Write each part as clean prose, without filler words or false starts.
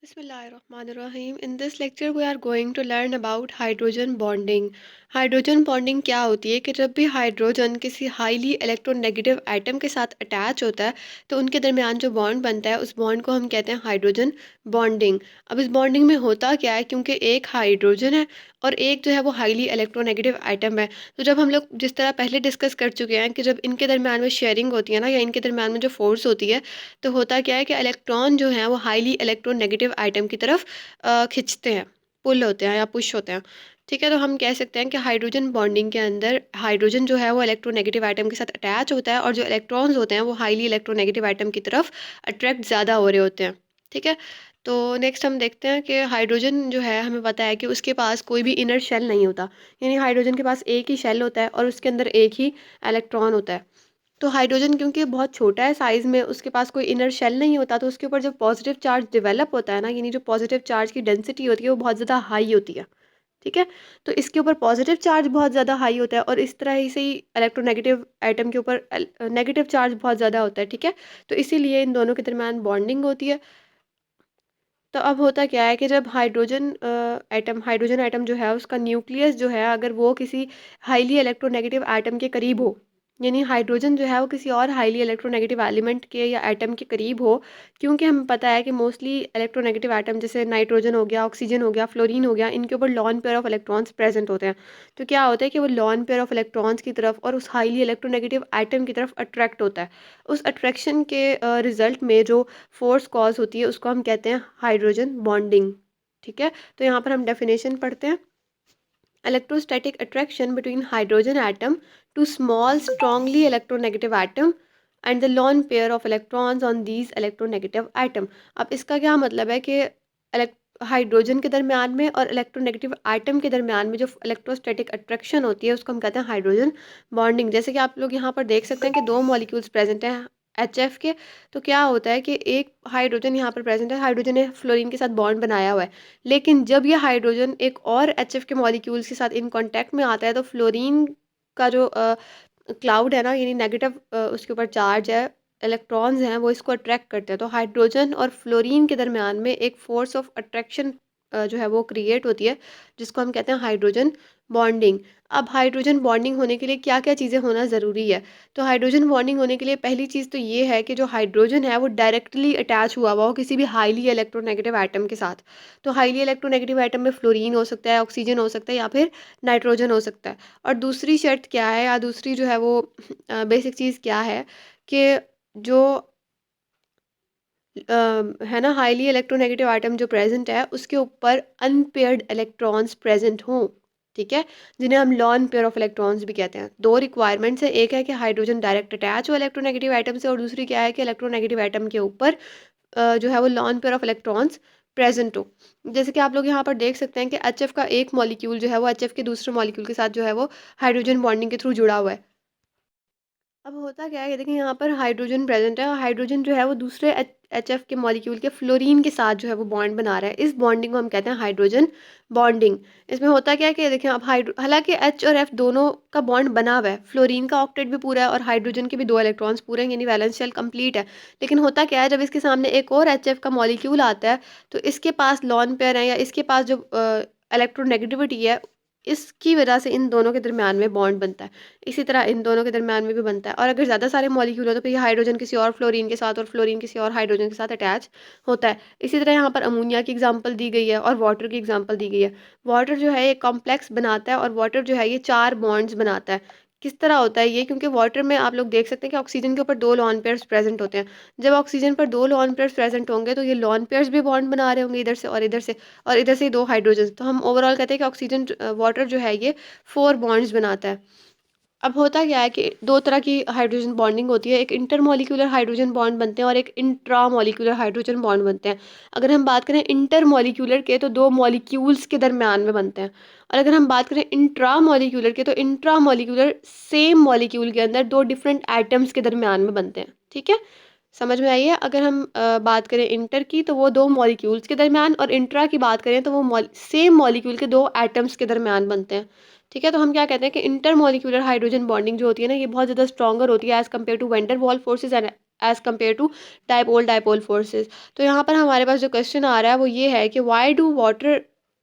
Bismillahirrahmanirrahim. In this lecture, we are going to learn about hydrogen bonding. Hydrogen bonding क्या होती है कि जब भी हाइड्रोजन किसी हाईली इलेक्ट्रोनेगेटिव एटम के साथ अटैच होता है तो उनके दरमियान जो बॉन्ड बनता है उस बॉन्ड को हम कहते हैं हाइड्रोजन बॉन्डिंग। अब इस बॉन्डिंग में होता क्या है, क्योंकि एक हाइड्रोजन है और एक जो है वो हाईली इलेक्ट्रोनेगेटिव एटम है। तो जब हम लोग जिस तरह पहले डिस्कस कर चुके हैं कि जब इनके दरमियान में शेयरिंग होती है ना, या इनके दरमियान में जो फोर्स होती है, तो होता क्या है कि इलेक्ट्रॉन जो है वो हाईली इलेक्ट्रोनेगेटिव आइटम की तरफ खिंचते हैं, पुल होते हैं या पुश होते हैं। ठीक है, तो हम कह सकते हैं कि हाइड्रोजन बॉन्डिंग के अंदर हाइड्रोजन जो है वो इलेक्ट्रोनेगेटिव आइटम के साथ अटैच होता है और जो इलेक्ट्रॉन्स होते हैं वो हाईली इलेक्ट्रोनेगेटिव आइटम की तरफ अट्रैक्ट ज़्यादा हो रहे होते हैं। ठीक है, तो नेक्स्ट हम देखते हैं कि हाइड्रोजन जो है हमें पता है कि उसके पास कोई भी इनर शेल नहीं होता, यानी हाइड्रोजन के पास एक ही शेल होता है और उसके अंदर एक ही इलेक्ट्रॉन होता है। तो हाइड्रोजन क्योंकि बहुत छोटा है साइज़ में, उसके पास कोई इनर शेल नहीं होता, तो उसके ऊपर जब पॉजिटिव चार्ज डेवलप होता है ना, यानी जो पॉजिटिव चार्ज की डेंसिटी होती है वो बहुत ज़्यादा हाई होती है। ठीक है, तो इसके ऊपर पॉजिटिव चार्ज बहुत ज़्यादा हाई होता है और इस तरह ही से ही इलेक्ट्रोनेगेटिव आइटम के ऊपर नेगेटिव चार्ज बहुत ज़्यादा होता है। ठीक है, तो इसीलिए इन दोनों के दरमियान बॉन्डिंग होती है। तो अब होता क्या है कि जब हाइड्रोजन एटम जो है उसका न्यूक्लियस जो है अगर वो किसी हाईली इलेक्ट्रोनेगेटिव एटम के करीब हो, यानी हाइड्रोजन जो है वो किसी और हाईली इलेक्ट्रोनेगेटिव एलिमेंट के या एटम के करीब हो, क्योंकि हमें पता है कि मोस्टली इलेक्ट्रोनेगेटिव एटम जैसे नाइट्रोजन हो गया, ऑक्सीजन हो गया, फ्लोरीन हो गया, इनके ऊपर lawn pair of electrons present होते हैं। तो क्या होता है कि वो लॉन पेयर ऑफ इलेक्ट्रॉन्स की तरफ और उस हाईली इलेक्ट्रोनेगेटिव एटम की तरफ अट्रैक्ट होता है। उस अट्रैक्शन के रिजल्ट में जो फोर्स कॉज होती है उसको हम कहते हैं हाइड्रोजन बॉन्डिंग। ठीक है, तो यहाँ पर हम डेफिनेशन पढ़ते हैं। Electrostatic attraction between hydrogen atom to small strongly electronegative atom and the lone pair of electrons on these electronegative atom. अब इसका क्या मतलब है कि हाइड्रोजन के दरमियान में और इलेक्ट्रोनेगेटिव आइटम के दरमियान में जो इलेक्ट्रोस्टैटिक अट्रैक्शन होती है उसको हम कहते हैं हाइड्रोजन बॉन्डिंग। जैसे कि आप लोग यहाँ पर देख सकते हैं कि दो मॉलिक्यूल्स प्रेजेंट हैं HF के। तो क्या होता है कि एक हाइड्रोजन यहाँ पर प्रेजेंट है, हाइड्रोजन ने फ्लोरीन के साथ बॉन्ड बनाया हुआ है, लेकिन जब ये हाइड्रोजन एक और HF के मॉलिक्यूल्स के साथ इन कांटेक्ट में आता है तो फ्लोरीन का जो क्लाउड है ना, यानी नेगेटिव उसके ऊपर चार्ज है, इलेक्ट्रॉन्स हैं, वो इसको अट्रैक्ट करते हैं। तो हाइड्रोजन और फ्लोरीन के दरमियान में एक फोर्स ऑफ अट्रैक्शन जो है वो क्रिएट होती है, जिसको हम कहते हैं हाइड्रोजन बॉन्डिंग। अब हाइड्रोजन बॉन्डिंग होने के लिए क्या क्या चीज़ें होना ज़रूरी है? तो हाइड्रोजन बॉन्डिंग होने के लिए पहली चीज़ तो ये है कि जो हाइड्रोजन है वो डायरेक्टली अटैच हुआ हुआ हो किसी भी हाईली इलेक्ट्रोनेगेटिव एटम के साथ। तो हाईली इलेक्ट्रोनेगेटिव एटम में फ्लोरीन हो सकता है, ऑक्सीजन हो सकता है या फिर नाइट्रोजन हो सकता है। और दूसरी शर्त क्या है, या दूसरी जो है वो बेसिक चीज़ क्या है कि जो है ना, हाईली इलेक्ट्रोनेगेटिव आइटम जो प्रेजेंट है उसके ऊपर अनपेयर्ड इलेक्ट्रॉन्स प्रेजेंट हों। ठीक है, जिन्हें हम लॉन पेयर ऑफ इलेक्ट्रॉन्स भी कहते हैं। दो रिक्वायरमेंट्स है, एक है कि हाइड्रोजन डायरेक्ट अटैच हो इलेक्ट्रोनेगेटिव आइटम से, और दूसरी क्या है कि इलेक्ट्रोनेगेटिव आइटम के ऊपर जो है वो lawn pair of electrons present हो। जैसे कि आप लोग यहाँ पर देख सकते हैं कि HF का एक मॉलिक्यूल जो है वो HF के दूसरे मॉलिक्यूल के साथ जो है वो हाइड्रोजन बॉन्डिंग के थ्रू जुड़ा हुआ है। अब होता क्या है कि देखिए यहाँ पर हाइड्रोजन प्रेजेंट है और हाइड्रोजन जो है वो दूसरे HF के मॉलिक्यूल के फ्लोरीन के साथ जो है वो बॉन्ड बना रहा है। इस बॉन्डिंग को हम कहते हैं हाइड्रोजन बॉन्डिंग। इसमें होता क्या है कि देखिए अब हाइड्रो हालांकि H और F दोनों का बॉन्ड बना हुआ है, फ्लोरीन का ऑक्टेट भी पूरा है और हाइड्रोजन के भी दो इलेक्ट्रॉन्स पूरे हैं, यानी वैलेंस शेल कंप्लीट है। लेकिन होता क्या है, जब इसके सामने एक और HF का मॉलिक्यूल आता है तो इसके पास लॉन पेयर है या इसके पास जो इलेक्ट्रोनेगेटिविटी है, इसकी वजह से इन दोनों के दरमियान में बॉन्ड बनता है। इसी तरह इन दोनों के दरमियान में भी बनता है, और अगर ज़्यादा सारे मॉलिक्यूल हो तो फिर ये हाइड्रोजन किसी और फ्लोरीन के साथ और फ्लोरीन किसी और हाइड्रोजन के साथ अटैच होता है। इसी तरह यहाँ पर अमोनिया की एग्जांपल दी गई है और वाटर की एग्जांपल दी गई है। वाटर जो है ये कॉम्प्लेक्स बनाता है और वाटर जो है ये चार बॉन्ड्स बनाता है। किस तरह होता है ये, क्योंकि वाटर में आप लोग देख सकते हैं कि ऑक्सीजन के ऊपर दो लॉन पेयर्स प्रेजेंट होते हैं। जब ऑक्सीजन पर दो लॉन पेयर्स प्रेजेंट होंगे तो ये लॉन पेयर्स भी बॉन्ड बना रहे होंगे इधर से और इधर से, और इधर से ही दो हाइड्रोजन। तो हम ओवरऑल कहते हैं कि ऑक्सीजन वाटर जो है ये फोर बॉन्ड्स बनाता है। अब होता क्या है कि दो तरह की हाइड्रोजन बॉन्डिंग होती है, एक इंटरमॉलिक्यूलर हाइड्रोजन बॉन्ड बनते हैं और एक इंट्रामॉलिक्यूलर हाइड्रोजन बॉन्ड बनते हैं। अगर हम बात करें इंटरमॉलिक्यूलर के तो दो मॉलिक्यूल्स के दरमियान में बनते हैं, और अगर हम बात करें इंट्रामॉलिक्यूलर के तो इंट्रामॉलिक्यूलर सेम मॉलिक्यूल के अंदर दो डिफरेंट एटम्स के दरमियान में बनते हैं। ठीक है, समझ में आई है? अगर हम बात करें इंटर की तो वो दो मॉलिक्यूल्स के दरमियान, और इंट्रा की बात करें तो वो सेम मॉलिक्यूल के दो एटम्स के दरमियान बनते हैं। ठीक है, तो हम क्या कहते हैं कि इंटर मॉलिक्यूलर हाइड्रोजन बॉन्डिंग जो होती है ना, ये बहुत ज़्यादा स्ट्रॉन्गर होती है as compare to van der Waals forces and as compare to dipole dipole forces. तो यहाँ पर हमारे पास जो क्वेश्चन आ रहा है वो ये है कि why do water,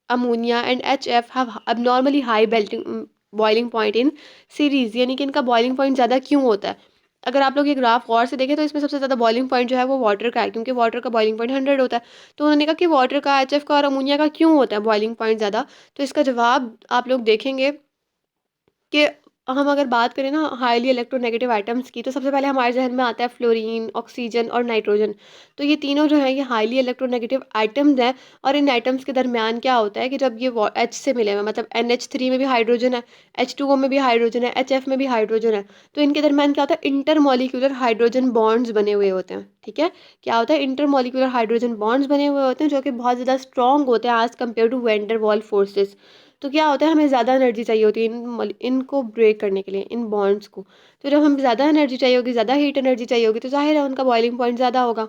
ammonia and H F have abnormally high boiling point in series, यानी कि इनका बॉइलिंग पॉइंट ज़्यादा क्यों होता है। अगर आप लोग ये ग्राफ गौर से देखें तो इसमें सबसे ज़्यादा बॉइलिंग पॉइंट जो है वो वाटर का है, क्योंकि वाटर का बॉइलिंग पॉइंट 100 होता है। तो उन्होंने कहा कि वाटर का, एचएफ का और अमोनिया का क्यों होता है बॉइलिंग पॉइंट ज़्यादा। तो इसका जवाब आप लोग देखेंगे कि हम अगर बात करें ना हाईली इलेक्ट्रोनेगेटिव आइटम्स की, तो सबसे पहले हमारे जहन में आता है फ्लोरीन, ऑक्सीजन और नाइट्रोजन। तो ये तीनों जो है ये हाईली इलेक्ट्रोनेगेटिव आइटम्स हैं। और इन आइटम्स के दरमियान क्या होता है कि जब ये एच से मिले हुए, मतलब NH3 में भी हाइड्रोजन है, H2O में भी हाइड्रोजन है, HF में भी हाइड्रोजन है, तो इनके दरमियान क्या होता है, इंटरमॉलिक्यूलर हाइड्रोजन बॉन्ड्स बने हुए होते हैं। ठीक है, क्या होता है, इंटरमॉलिक्यूलर हाइड्रोजन बॉन्ड्स बने हुए होते हैं जो कि बहुत ज़्यादा स्ट्रॉन्ग होते हैं as compare to van der वाल फोर्सेस। तो क्या होता है, हमें ज़्यादा एनर्जी चाहिए होती है इनको ब्रेक करने के लिए, इन बॉन्ड्स को। तो जब हमें ज़्यादा एनर्जी चाहिए होगी, ज़्यादा हीट एनर्जी चाहिए होगी, तो ज़ाहिर है उनका बॉइलिंग पॉइंट ज़्यादा होगा।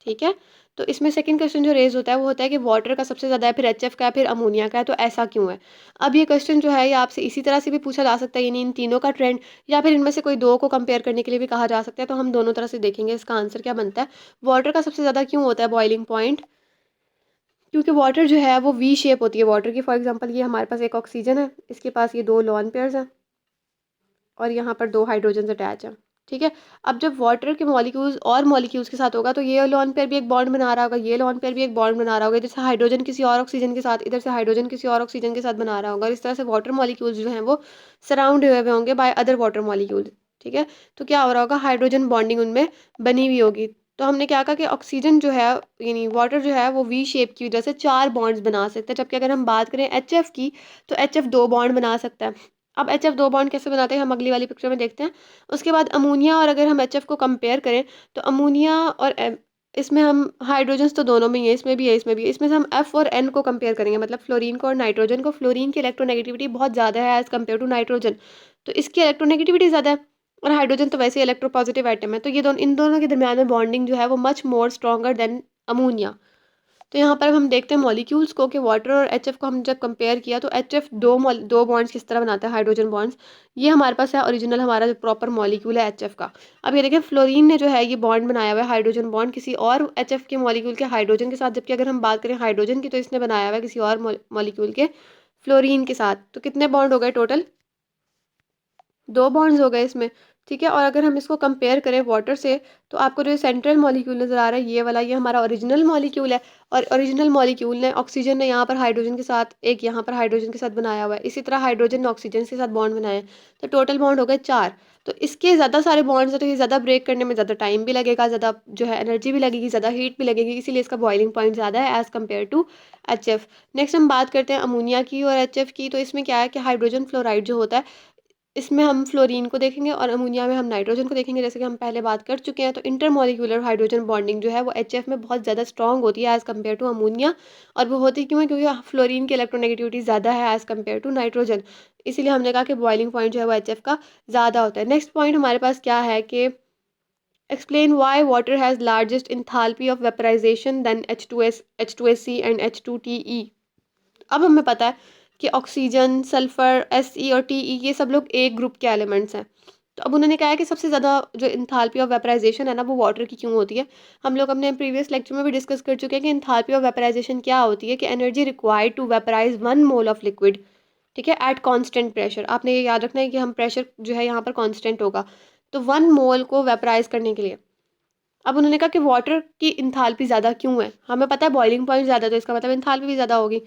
ठीक है, तो इसमें सेकंड क्वेश्चन जो रेज होता है वो होता है कि वाटर का सबसे ज़्यादा है, फिर एचएफ का है, फिर अमोनिया का है, तो ऐसा क्यों है। अब ये क्वेश्चन जो है ये आपसे इसी तरह से भी पूछा जा सकता है, यानी इन तीनों का ट्रेंड, या फिर इनमें से कोई दो को कंपेयर करने के लिए भी कहा जा सकता है। तो हम दोनों तरह से देखेंगे इसका आंसर क्या बनता है। वाटर का सबसे ज़्यादा क्यों होता है बॉइलिंग पॉइंट, क्योंकि वाटर जो है वो वी शेप होती है वाटर की। फॉर एग्जांपल ये हमारे पास एक ऑक्सीजन है, इसके पास ये दो लोन पेयर्स हैं और यहाँ पर दो हाइड्रोजन अटैच हैं। ठीक है, अब जब वाटर के मॉलिक्यूल्स और मॉलिक्यूल्स के साथ होगा तो ये लोन पेयर भी एक बॉन्ड बना रहा होगा, ये लोन पेयर भी एक बॉन्ड बना रहा होगा, इधर से हाइड्रोजन किसी और ऑक्सीजन के साथ, इधर से हाइड्रोजन किसी और ऑक्सीजन के साथ बना रहा होगा, और इस तरह से वाटर मॉलिक्यूल्स जो हैं वो सराउंड हुए हुए होंगे बाय अदर वाटर मॉलिक्यूल्स। ठीक है, तो क्या हो रहा होगा, हाइड्रोजन बॉन्डिंग उनमें बनी हुई होगी। तो हमने क्या कहा कि ऑक्सीजन जो है, यानी वाटर जो है वो वी शेप की वजह से चार बॉन्ड्स बना सकता है, जबकि अगर हम बात करें एच की, तो एच दो बॉन्ड बना सकता है। अब एच दो बॉन्ड कैसे बनाते हैं हम अगली वाली पिक्चर में देखते हैं। उसके बाद अमोनिया, और अगर हम एच को कंपेयर करें तो अमोनिया और इसमें हम हाइड्रोजन्स तो दोनों में ही है, इसमें भी है, इसमें भी है। इसमें से हम एफ और एन को कंपेयर करेंगे, मतलब फ्लोरीन को और नाइट्रोजन को। फ्लोरीन की इलेक्ट्रोनेगेटिविटी बहुत ज़्यादा है एज़ कम्पेयर टू नाइट्रोजन, तो इसकी इलेक्ट्रोनेगेटिविटी ज़्यादा है। और हाइड्रोजन तो वैसे ही इलेक्ट्रोपॉजिटिव आइटम है, तो ये दोनों, इन दोनों के दरमियान में बॉन्डिंग जो है वो much more stronger than ammonia. तो यहाँ पर हम देखते हैं मॉलिक्यूल्स को कि वाटर और एचएफ को हम जब कंपेयर किया तो एचएफ दो बॉन्ड्स किस तरह बनाता है, हाइड्रोजन बॉन्ड्स। ये हमारे पास है ओरिजिनल, हमारा जो प्रॉपर मॉलिक्यूल है एचएफ का। अब ये देखिए फ्लोरीन ने जो है ये बॉन्ड बनाया हुआ है, हाइड्रोजन बॉन्ड किसी और एचएफ के मॉलिक्यूल के हाइड्रोजन के साथ, जबकि अगर हम बात करें हाइड्रोजन की तो इसने बनाया हुआ है किसी और मॉलिक्यूल के फ्लोरीन के साथ। तो कितने बॉन्ड हो गए टोटल, दो बॉन्ड्स हो गए इसमें। ठीक है, और अगर हम इसको कंपेयर करें वाटर से, तो आपको जो सेंट्रल मॉलिक्यूल नज़र आ रहा है ये वाला, ये हमारा ओरिजिनल मॉलिक्यूल है। और ओरिजिनल मॉलिक्यूल ने, ऑक्सीजन ने यहाँ पर हाइड्रोजन के साथ, एक यहाँ पर हाइड्रोजन के साथ बनाया हुआ है, इसी तरह हाइड्रोजन ने ऑक्सीजन के साथ बॉन्ड बनाए हैं। तो टोटल बॉन्ड हो गए चार। तो इसके ज़्यादा सारे बॉन्ड्स हैं, तो ये ज़्यादा ब्रेक करने में ज़्यादा टाइम भी लगेगा, ज़्यादा जो है एनर्जी भी लगेगी, ज़्यादा हीट भी लगेगी, इसीलिए इसका बॉइलिंग पॉइंट ज़्यादा है as compare to H F. Next हम बात करते हैं अमोनिया की और एच एफ की। तो इसमें क्या है कि हाइड्रोजन फ्लोराइड जो होता है, इसमें हम फ्लोरीन को देखेंगे और अमोनिया में हम नाइट्रोजन को देखेंगे, जैसे कि हम पहले बात कर चुके हैं। तो इंटरमॉलिक्यूलर हाइड्रोजन बॉन्डिंग जो है वो एचएफ में बहुत ज़्यादा स्ट्रॉन्ग होती है एज़ कम्पेयर टू अमोनिया। और वो होती क्यों है, क्योंकि फ्लोरीन की इलेक्ट्रोनेगेटिविटी ज़्यादा है एज़ कम्पेयर टू नाइट्रोजन। इसीलिए हमने कहा कि बॉइलिंग पॉइंट जो है वो एचएफ का ज़्यादा होता है। नेक्स्ट पॉइंट हमारे पास क्या है कि explain why water has largest enthalpy of vaporization than H2SC and H2TE। अब हमें पता है कि ऑक्सीजन, सल्फर, Fe और Te ये सब लोग एक ग्रुप के एलिमेंट्स हैं। तो अब उन्होंने कहा है कि सबसे ज़्यादा जो इंथाल्पी ऑफ वेपराइजेशन है ना वो वाटर की क्यों होती है। हम लोग अपने प्रीवियस लेक्चर में भी डिस्कस कर चुके हैं कि इंथाल्पी ऑफ वेपराइजेशन क्या होती है, कि energy required to vaporize 1 mole of liquid. ठीक है, एट कांस्टेंट प्रेशर। आपने ये याद रखना है कि हम प्रेशर जो है यहाँ पर कांस्टेंट होगा, तो 1 मोल को वेपराइज करने के लिए। अब उन्होंने कहा कि वाटर की इंथाल्पी ज़्यादा क्यों है, हमें पता है बॉइलिंग पॉइंट ज़्यादा, तो इसका मतलब इंथाल्पी भी ज़्यादा होगी।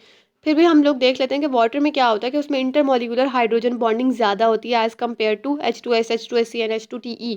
फिर भी हम लोग देख लेते हैं कि वाटर में क्या होता है कि उसमें इंटरमॉलिक्यूलर हाइड्रोजन बॉन्डिंग ज़्यादा होती है as compare to H2S, H2SC and H2TE।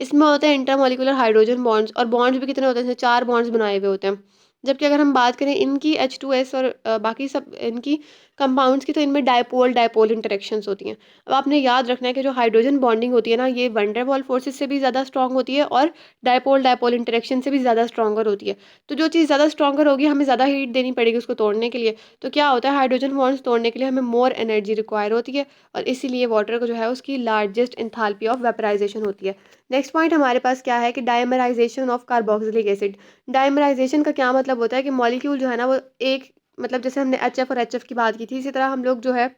इसमें होते हैं इंटरमॉलिक्यूलर हाइड्रोजन बॉन्ड्स, और बॉन्ड्स भी कितने होते हैं, चार बॉन्ड्स बनाए हुए होते हैं। जबकि अगर हम बात करें इनकी H2S और बाकी सब इनकी कंपाउंड्स की, तो इनमें डायपोल डायपोल इंटरेक्शंस होती हैं। अब आपने याद रखना है कि जो हाइड्रोजन बॉन्डिंग होती है ना, ये वैन डेर वाल्स फोर्सेस से भी ज़्यादा स्ट्रॉन्ग होती है और डायपोल डायपोल इंटरेक्शन से भी ज़्यादा स्ट्रॉन्गर होती है। तो जो चीज़ ज़्यादा स्ट्रॉन्गर होगी हमें ज़्यादा हीट देनी पड़ेगी उसको तोड़ने के लिए। तो क्या होता है, हाइड्रोजन बॉन्ड्स तोड़ने के लिए हमें मोर एनर्जी रिक्वायर होती है, और इसीलिए वाटर को जो है उसकी लार्जेस्ट इंथाल्पी ऑफ वेपराइजेशन होती है। नेक्स्ट पॉइंट हमारे पास क्या है कि dimerisation of carboxylic acid. Dimerisation का क्या मतलब होता है कि मॉलिक्यूल जो है ना वो एक, मतलब जैसे हमने एच और एच की बात की थी, इसी तरह हम लोग जो है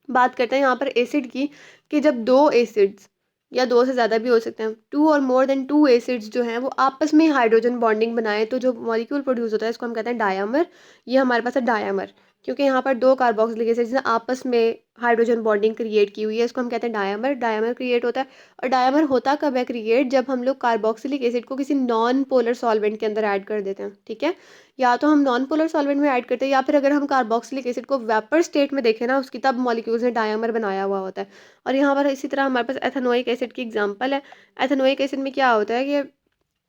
बात करते हैं यहाँ पर एसिड की, कि जब दो एसिड्स या दो से ज़्यादा भी हो सकते हैं, टू और मोर देन टू एसिड्स जो हैं वो आपस में हाइड्रोजन बॉन्डिंग बनाए तो जो मॉलिक्यूल प्रोड्यूस होता है इसको हम कहते हैं डायामर। ये हमारे पास है डायामर, क्योंकि यहाँ पर दो कार्बोक्सिलिक एसिड्स ने आपस में हाइड्रोजन बॉन्डिंग क्रिएट की हुई है, इसको हम कहते हैं डायामर। डायामर क्रिएट होता है, और डायामर होता कब है क्रिएट, जब हम लोग कार्बोक्सिलिक एसिड को किसी नॉन पोलर सॉल्वेंट के अंदर ऐड कर देते हैं, ठीक है। या तो हम नॉन पोलर सॉल्वेंट में ऐड करते हैं, या फिर अगर हम कार्बोक्सिलिक एसिड को वेपर स्टेट में देखें ना उसकी, तब मॉलिक्यूल्स ने डायामर बनाया हुआ होता है। और यहाँ पर इसी तरह हमारे पास एथेनोइक एसिड की एग्जांपल है। एथेनोइक एसिड में क्या होता है कि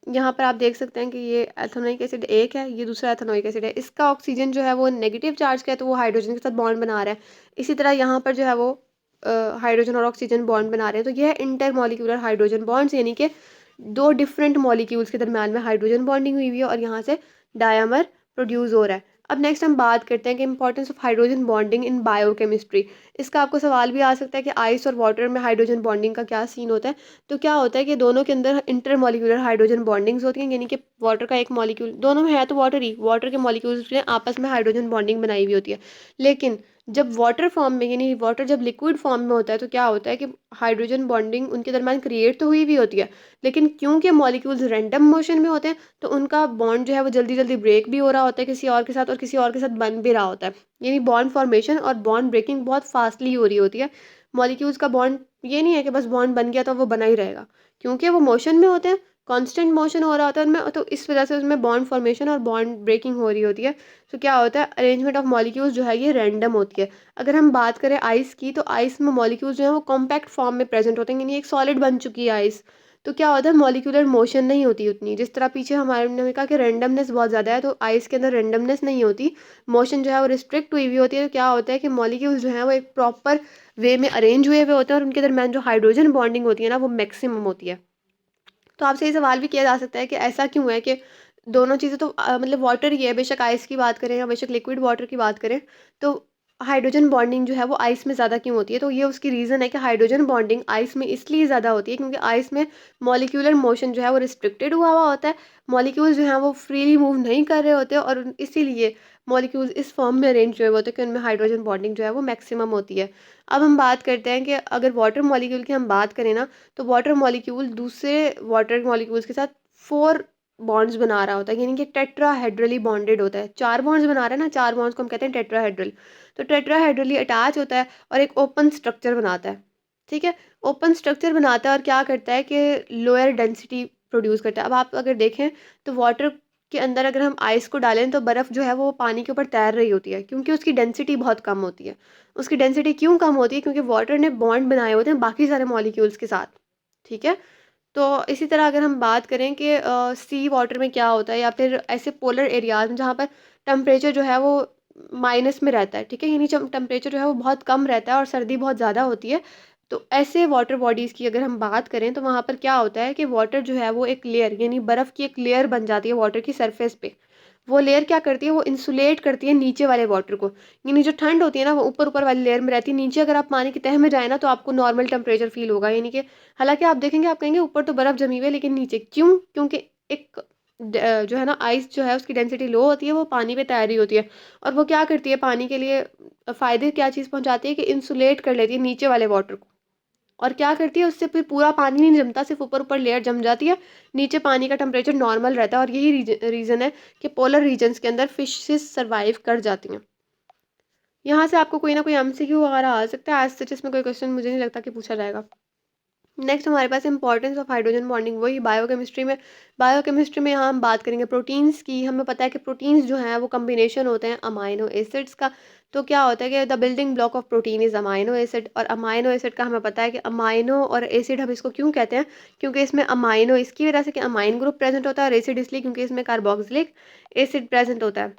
यहाँ पर आप देख सकते हैं कि ये एथेनोइक एसिड एक है, ये दूसरा एथेनोइक एसिड है। इसका ऑक्सीजन जो है वो नेगेटिव चार्ज का है, तो वो हाइड्रोजन के साथ बॉन्ड बना रहा है। इसी तरह यहाँ पर जो है वो हाइड्रोजन और ऑक्सीजन बॉन्ड बना रहे हैं। तो ये है इंटर मॉलिक्यूलर हाइड्रोजन बॉन्ड्स, यानी कि दो डिफरेंट मॉलिक्यूल्स के दरम्यान में हाइड्रोजन बॉन्डिंग हुई हुई है और यहाँ से डायमर प्रोड्यूस हो रहा है। अब नेक्स्ट हम बात करते हैं कि importance of hydrogen bonding in biochemistry. इसका आपको सवाल भी आ सकता है कि आइस और वाटर में हाइड्रोजन बॉन्डिंग का क्या सीन होता है। तो क्या होता है कि दोनों के अंदर इंटरमॉलिक्यूलर हाइड्रोजन बॉन्डिंग्स होती हैं, यानी कि वाटर का एक मॉलिक्यूल, दोनों में है तो वाटर ही, वाटर के मॉलिक्यूल्स ने आपस में हाइड्रोजन बॉन्डिंग बनाई हुई होती है। लेकिन जब वाटर फॉर्म में, यानी वाटर जब लिक्विड फॉर्म में होता है, तो क्या होता है कि हाइड्रोजन बॉन्डिंग उनके दरम्यान क्रिएट तो हुई भी होती है, लेकिन क्योंकि मॉलिक्यूल्स रैंडम मोशन में होते हैं तो उनका बॉन्ड जो है वो जल्दी जल्दी ब्रेक भी हो रहा होता है किसी और के साथ, और किसी और के साथ बन भी रहा होता है। यानी बॉन्ड फॉर्मेशन और बॉन्ड ब्रेकिंग बहुत फास्टली हो रही होती है। मॉलिक्यूल्स का बॉन्ड ये नहीं है कि बस बॉन्ड बन गया तो वो बना ही रहेगा, क्योंकि वो मोशन में होते हैं, कांस्टेंट मोशन हो रहा होता है उनमें, तो इस वजह से उसमें बॉन्ड फॉर्मेशन और बॉन्ड ब्रेकिंग हो रही होती है। तो क्या होता है, अरेंजमेंट ऑफ मॉलिक्यूल्स जो है ये रैंडम होती है। अगर हम बात करें आइस की, तो आइस में मॉलिक्यूल्स जो है वो कॉम्पैक्ट फॉर्म में प्रेजेंट होते हैं, यानी एक सॉलिड बन चुकी है आइस। तो क्या होता है, मॉलिक्यूलर मोशन नहीं होती उतनी, जिस तरह पीछे हमारे ने कहा कि रैंडमनेस बहुत ज़्यादा है, तो आइस के अंदर रैंडमनेस नहीं होती, मोशन जो है वो रिस्ट्रिक्ट हुई हुई होती है। तो क्या होता है कि मॉलिक्यूल्स जो हैं वो एक प्रॉपर वे में अरेंज हुए हुए होते हैं, और उनके दरमियान जो हाइड्रोजन बॉन्डिंग होती है ना वो मैक्सिमम होती है। तो आपसे ये सवाल भी किया जा सकता है कि ऐसा क्यों है कि दोनों चीज़ें तो मतलब वाटर ही है, बेशक आइस की बात करें या बेशक लिक्विड वाटर की बात करें, तो हाइड्रोजन बॉन्डिंग जो है वो आइस में ज़्यादा क्यों होती है। तो ये उसकी रीज़न है कि हाइड्रोजन बॉन्डिंग आइस में इसलिए ज़्यादा होती है क्योंकि आइस में मॉलिक्यूलर मोशन जो है वो रिस्ट्रिक्टेड हुआ हुआ होता है, मॉलिक्यूल्स जो हैं वो फ्रीली मूव नहीं कर रहे होते, और इसीलिए मॉलिक्यूल्स इस फॉर्म में अरेंज हुए होते हैं कि उनमें हाइड्रोजन बॉन्डिंग जो है वो मैक्सिमम होती है। अब हम बात करते हैं कि अगर वाटर मॉलिक्यूल की हम बात करें ना, तो वाटर मॉलिक्यूल दूसरे वाटर मॉलिक्यूल्स के साथ फोर बॉन्ड्स बना रहा होता है, यानी कि टेट्राहेड्रली बॉन्डेड होता है। चार बॉन्ड्स बना रहा है ना, चार बॉन्ड्स को हम कहते हैं टेट्राहेड्रल। तो टेट्राहेड्रली अटैच होता है और एक ओपन स्ट्रक्चर बनाता है, ठीक है। ओपन स्ट्रक्चर बनाता है और क्या करता है कि लोअर डेंसिटी प्रोड्यूस करता है। अब आप अगर देखें तो वाटर के अंदर अगर हम आइस को डालें तो बर्फ़ जो है वो पानी के ऊपर तैर रही होती है, क्योंकि उसकी डेंसिटी बहुत कम होती है। उसकी डेंसिटी क्यों कम होती है, क्योंकि वाटर ने बॉन्ड बनाए होते हैं बाकी सारे मॉलिक्यूल्स के साथ, ठीक है। तो इसी तरह अगर हम बात करें कि सी वाटर में क्या होता है, या फिर ऐसे पोलर एरियाज में जहाँ पर टेम्परेचर जो है वो माइनस में रहता है, ठीक है, यानी जब टेम्परेचर जो है वो बहुत कम रहता है और सर्दी बहुत ज़्यादा होती है, तो ऐसे वाटर बॉडीज़ की अगर हम बात करें तो वहाँ पर क्या होता है कि वाटर जो है वो एक लेयर, यानी बर्फ़ की एक लेयर बन जाती है वाटर की सरफेस पे। वो लेयर क्या करती है, वो इंसुलेट करती है नीचे वाले वाटर को, यानी जो ठंड होती है ना वो ऊपर ऊपर वाली लेयर में रहती है, नीचे अगर आप पानी की तह में जाए ना तो आपको नॉर्मल टेम्परेचर फील होगा, यानी कि हालांकि आप देखेंगे आप कहेंगे ऊपर तो बर्फ़ जमी हुई है, लेकिन नीचे क्यों, क्योंकि एक जो है ना आइस जो है उसकी डेंसिटी लो होती है, वो पानी पे तैर रही होती है, और वो क्या करती है पानी के लिए फ़ायदे क्या चीज़ पहुंचाती है कि इंसुलेट कर लेती है नीचे वाले वाटर को, और क्या करती है उससे फिर पूरा पानी नहीं जमता, सिर्फ ऊपर ऊपर लेयर जम जाती है, नीचे पानी का टेम्परेचर नॉर्मल रहता है, और यही रीज़न है कि पोलर रीजन्स के अंदर फिशेस सर्वाइव कर जाती हैं। यहाँ से आपको कोई ना कोई एमसीक्यू वगैरह आ सकता है, आज सच इसमें कोई क्वेश्चन मुझे नहीं लगता कि पूछा जाएगा। नेक्स्ट हमारे पास इंपॉर्टेंस ऑफ हाइड्रोजन बॉन्डिंग, वही बायोकेमिस्ट्री में। बायोकेमिस्ट्री में यहाँ हम बात करेंगे प्रोटीन्स की। हमें पता है कि प्रोटीन्स जो हैं वो कम्बिनेशन होते हैं अमाइनो एसिड्स का। तो क्या होता है कि the building block of protein is amino acid, और अमाइनो एसिड का हमें पता है कि अमाइनो और एसिड हम इसको क्यों कहते हैं, क्योंकि इसमें अमाइनो इसकी वजह से कि अमाइन ग्रुप प्रेजेंट होता है, और एसिड इसलिए क्योंकि इसमें कार्बोक्सिलिक एसिड प्रेजेंट होता है,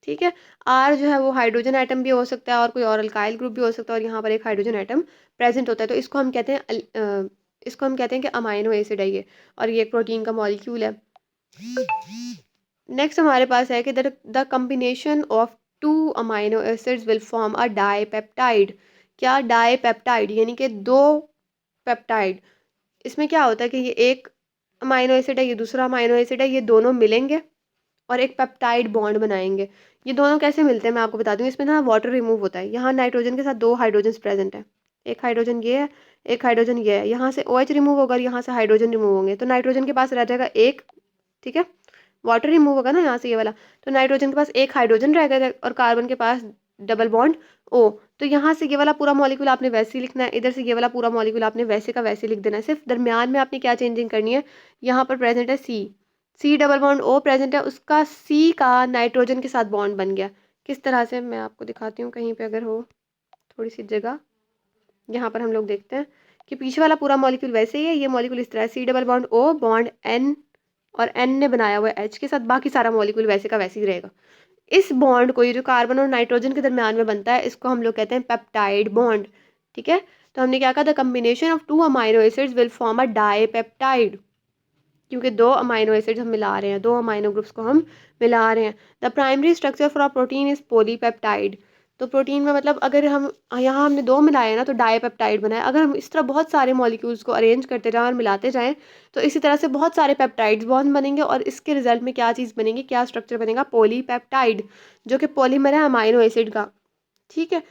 ठीक है। आर जो है वो हाइड्रोजन आइटम भी हो सकता है और कोई और अल्काइल ग्रुप भी हो सकता है, और यहाँ पर एक हाइड्रोजन आइटम प्रेजेंट होता है, तो इसको हम कहते हैं कि अमाइनो एसिड है ये, और ये एक प्रोटीन का मॉलिक्यूल है। नेक्स्ट हमारे पास है कि the combination of two amino acids will form a dipeptide. क्या डाईपेप्टाइड, यानी कि दो पेप्टाइड। इसमें क्या होता है कि ये एक अमाइनो एसिड है, ये दूसरा अमाइनो एसिड है, ये दोनों मिलेंगे और एक पेप्टाइड बॉन्ड बनाएंगे। ये दोनों कैसे मिलते हैं मैं आपको बता दूं। इसमें ना वाटर रिमूव होता है, यहाँ नाइट्रोजन के साथ दो हाइड्रोजन प्रेजेंट है, एक हाइड्रोजन ये है, एक हाइड्रोजन ये है, यहाँ से OH रिमूव होगा और यहाँ से हाइड्रोजन रिमूव होंगे, तो नाइट्रोजन के पास रह जाएगा एक, ठीक है, वाटर रिमूव होगा ना यहाँ से ये वाला, तो नाइट्रोजन के पास एक हाइड्रोजन रह गया और कार्बन के पास डबल बॉन्ड O। तो यहाँ से ये वाला पूरा मॉलिक्यूल आपने वैसे ही लिखना है, इधर से ये वाला पूरा मॉलिक्यूल आपने वैसे का वैसे लिख देना है, सिर्फ दरमियान में आपने क्या चेंजिंग करनी है, यहाँ पर प्रेजेंट है C double bond O present है, उसका C का नाइट्रोजन के साथ बॉन्ड बन गया। किस तरह से, मैं आपको दिखाती हूँ कहीं पे अगर हो थोड़ी सी जगह, यहाँ पर हम लोग देखते हैं कि पीछे वाला पूरा मॉलिक्यूल वैसे ही है, ये मॉलिक्यूल इस तरह C double bond O bond N और N ने बनाया हुआ है H के साथ, बाकी सारा मॉलिक्यूल वैसे का वैसे ही रहेगा। इस बॉन्ड को, ये जो कार्बन और नाइट्रोजन के दरमियान में बनता है, इसको हम लोग कहते हैं पेप्टाइड बॉन्ड, ठीक है। तो हमने क्या कहा था, combination of 2 amino acids will form a dipeptide, क्योंकि 2 अमाइनो एसिड्स हम मिला रहे हैं, 2 अमाइनो ग्रुप्स को हम मिला रहे हैं। The primary structure for a protein is polypeptide. तो प्रोटीन में मतलब अगर हम यहाँ हमने 2 मिलाए ना तो डाईपेप्टाइड बना है। अगर हम इस तरह बहुत सारे मॉलिक्यूल्स को अरेंज करते जाएं और मिलाते जाएं तो इसी तरह से बहुत सारे पेप्टाइड्स बॉन्ड बनेंगे और इसके रिजल्ट में क्या चीज़ बनेगी, क्या स्ट्रक्चर बनेगा, पॉलीपेप्टाइड, जो कि पॉलीमर है अमाइनो एसिड का, ठीक है।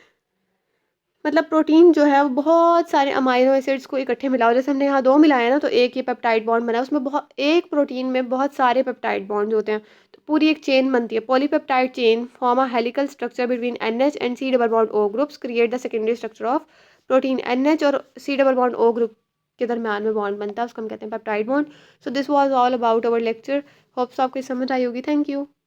मतलब प्रोटीन जो है वो बहुत सारे अमाइनो एसिड्स को इकट्ठे मिलाओ, जैसे हमने यहाँ 2 मिलाए ना तो एक ये पेप्टाइड बॉन्ड बना, उसमें बहुत, एक प्रोटीन में बहुत सारे पेप्टाइड बॉन्ड होते हैं, तो पूरी एक चेन बनती है। Polypeptide chain form a helical structure between NH and C double bond O groups create the secondary structure of protein. NH और C double bond O group के दरम्यान में बॉन्ड बनता है, उसको हम कहते हैं peptide bond. So this was all about our lecture, hopes आपको समझ आई होगी। Thank you.